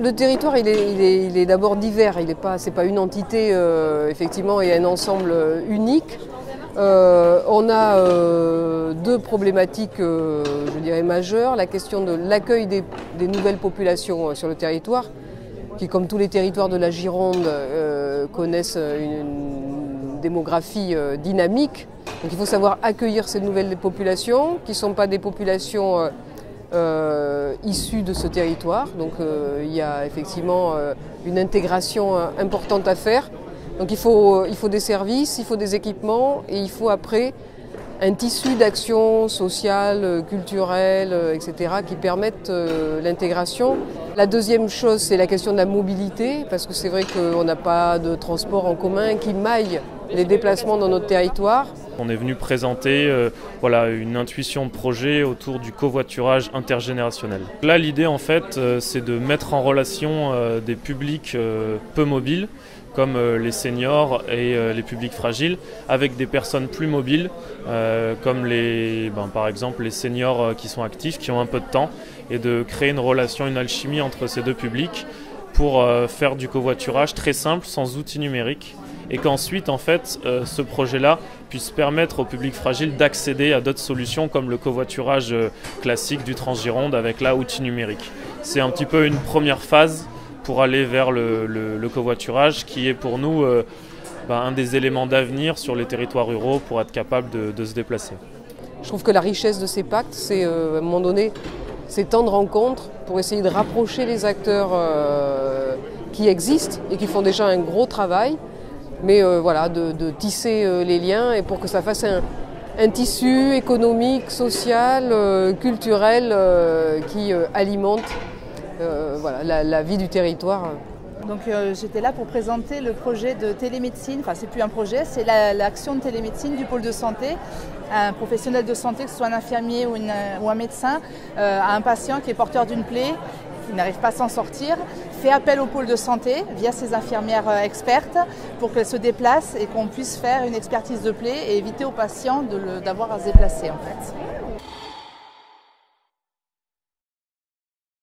Le territoire, il est d'abord divers, c'est pas une entité effectivement et un ensemble unique. On a deux problématiques, je dirais, majeures. La question de l'accueil des nouvelles populations sur le territoire, qui, comme tous les territoires de la Gironde, connaissent une démographie dynamique. Donc il faut savoir accueillir ces nouvelles populations, qui ne sont pas des populations issues de ce territoire. Donc il y a effectivement une intégration importante à faire. Donc il faut des services, il faut des équipements et il faut après un tissu d'action sociale, culturelle, etc. qui permettent l'intégration. La deuxième chose, c'est la question de la mobilité, parce que c'est vrai qu'on n'a pas de transport en commun qui maille les déplacements dans notre territoire. On est venu présenter une intuition de projet autour du covoiturage intergénérationnel. Là, l'idée, en fait, c'est de mettre en relation des publics peu mobiles, comme les seniors et les publics fragiles, avec des personnes plus mobiles, comme par exemple les seniors qui sont actifs, qui ont un peu de temps, et de créer une relation, une alchimie entre ces deux publics pour faire du covoiturage très simple, sans outils numériques, et qu'ensuite, en fait, ce projet-là puisse permettre au public fragile d'accéder à d'autres solutions comme le covoiturage classique du Transgironde avec l'outil numérique. C'est un petit peu une première phase pour aller vers le covoiturage qui est pour nous un des éléments d'avenir sur les territoires ruraux pour être capable de se déplacer. Je trouve que la richesse de ces pactes, c'est à un moment donné, ces temps de rencontre pour essayer de rapprocher les acteurs qui existent et qui font déjà un gros travail, mais de tisser les liens et pour que ça fasse un tissu économique, social, culturel qui alimente la vie du territoire. Donc j'étais là pour présenter le projet de télémédecine, enfin c'est plus un projet, c'est l'action de télémédecine du pôle de santé. Un professionnel de santé, que ce soit un infirmier ou un médecin, a un patient qui est porteur d'une plaie, qui n'arrive pas à s'en sortir, fait appel au pôle de santé via ses infirmières expertes pour qu'elles se déplacent et qu'on puisse faire une expertise de plaie et éviter aux patients d'avoir à se déplacer en fait.